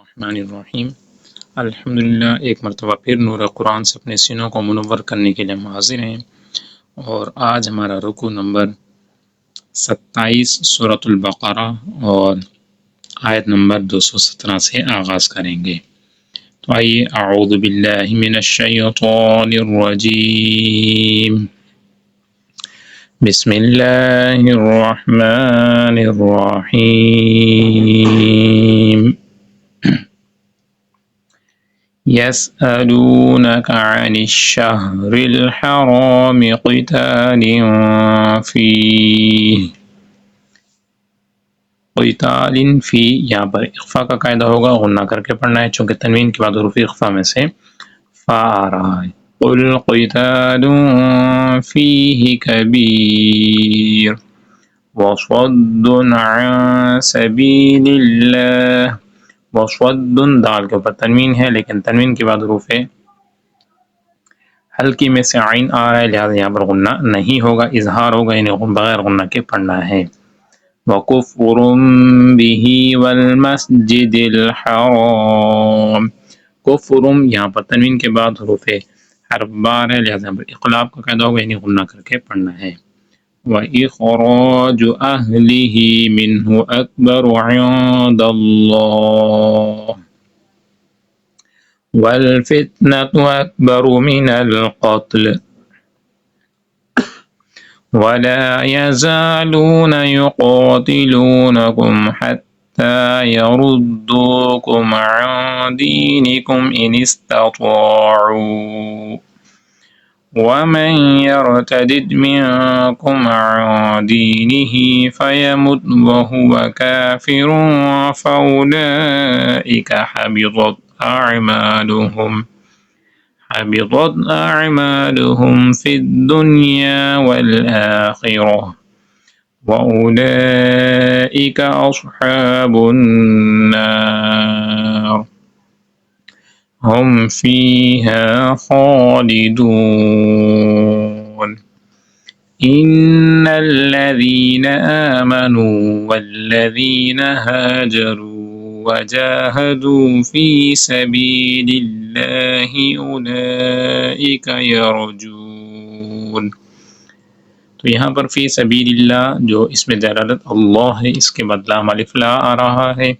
बिस्मिल्लाहिर्रहमानिर्रहीम। अल्हम्दुलिल्लाह, एक मरतबा फिर नूर कुरान से अपने सीनों को मुनव्वर करने के लिए हम हाजिर हैं और आज हमारा रुकू नंबर 27 सूरतुल बक़रा और आयत नंबर 217 से आगाज़ करेंगे। तो आइए, अऊज़ु बिल्लाहि मिनश शैतानिर रजीम, बिस्मिल्लाहिर रहमानिर रहीम। यस्अलूनका अनिश्शहरिल हरामि क़ितालिन फ़ीह, यहाँ पर इख्फ़ा का कायदा होगा, गुन्ना करके पढ़ना है चूँकि तनवीन के बाद हुरूफ़ इख्फ़ा में से फ़ा आ रहा है। क़ुल क़ितालुन फ़ीहि कबीर वसद्दुन अन सबीलिल्लाह। वसद्दुन दाल के ऊपर तनवीन है, लेकिन तनवीन के बाद हुरूफ़ हल्की में से आइन आ रहा है, लिहाजा यहाँ पर गुन्ना नहीं होगा, इजहार होगा, इन्हें बगैर गुन्ना के पढ़ना है। वकुफ़्रुम बिही वल मस्जिदिल हराम। कुफ़्रुम यहाँ पर तनवीन के बाद हुरूफ़ हर्फ बार है, लिहाजा यहाँ पर इक़लाब का कायदा होगा, इन्हें गुन्ना करके पढ़ना है। व इख़राजु अहलिही मिन्हु अकबरु इंदल्लाह वल फितनतु अकबरु मिनल क़त्ल वला यज़ालून युक़ातिलूनकुम हत्ता यरुद्दूकुम अन दीनिकुम इन इस्तताअू वमन यर्तदिद मिनकुम अन दीनिही फयमुत वहुव काफ़िरुन फउलाइका हबितत अअमालुहुम फ़िद्दुनिया वल आख़िरह वउलाइका अस्हाबुन नार हुम फ़ीहा ख़ालिदून। इन्नल्लज़ीना आमनू वल्लज़ीना हाजरू वजाहदू फ़ी सबीलिल्लाहि उलाइका यरजून। तो यहाँ पर फ़ी सबीलिल्लाह जो इसमें दलालत अल्लाह है, इसके बाद लाम अलिफ ला आ रहा है।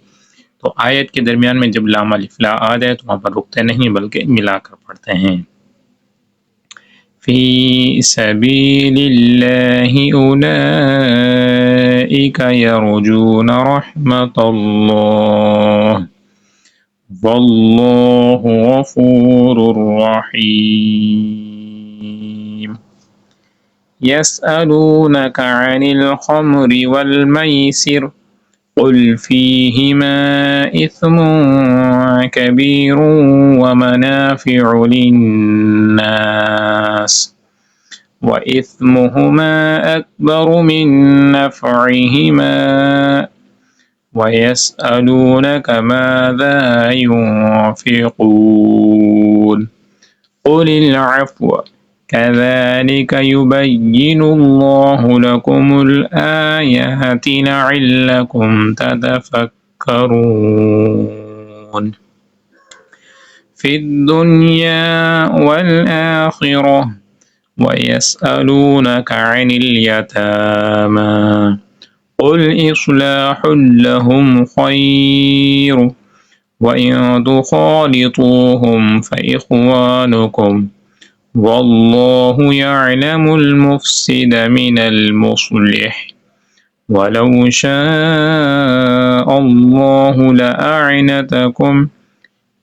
तो आयत के दरमियान में जब लाम अलिफ ला आ जाए तो वहाँ पर रुकते नहीं, बल्कि मिलाकर पढ़ते हैं। फ़ी सबीलिल्लाहि उलाइका यरजून रहमतल्लाह वल्लाहु गफूरुर रहीम। यसअलूनका अनिल खम्रि वल मैसिर क़ुल फ़ीहिमा इस्मुन कबीरुन व मनाफ़िउ लिन्नास व इस्मुहुमा अकबरु मिन नफ़इहिमा व यसअलूनका माज़ा युनफ़िक़ून क़ुलिल अफ़्व कज़ालिका युबय्यिनुल्लाहु लकुमुल आयाति लअल्लकुम ततफ़क्करून फ़िद्दुनिया वल आख़िरह व यसअलूनका अनिल यतामा क़ुल इस्लाहुल लहुम ख़ैर व इन तुख़ालितूहुम फ़इख़्वानुकुम वल्लाहु यअलमुल मुफ़्सिद मिनल मुस्लिह वलौ शाअल्लाहु लअअनतकुम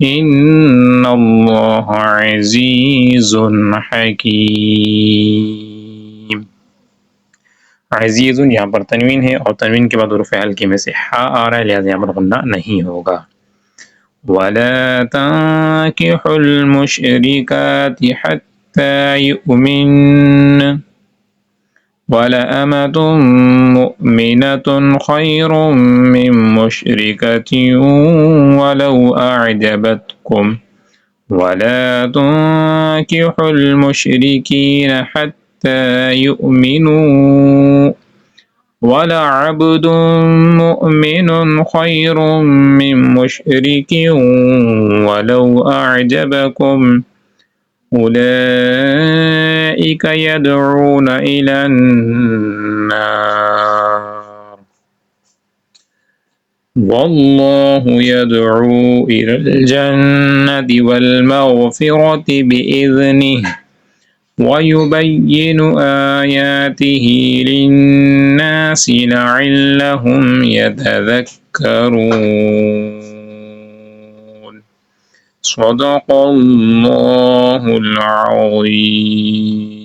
इन्नल्लाह अज़ीज़ुन हकीम। अज़ीज़ुन यहाँ पर तनवीन है और तनवीन के बाद हुरूफ़ हल्की में से हा आ रहा है, लिहाजा यहाँ पर गुन्ना नहीं होगा। वला तंकिहुल मुशरिकाति हत्ता युमिन वलअमतुम मुमिनतुन खैरुम मिन मुशरिकतिन वलौ अअजबतकुम वला तुंकिहुल मुशरिकीन हत्ता युमिनू ولعبد مؤمن خير من مشرك ولو أعجبكم أولئك يدعون إلى النار والله يدعو إلى الجنة والمغفرة بإذنه ويبين آياته للناس لعلهم يتذكرون. صدق الله العظيم.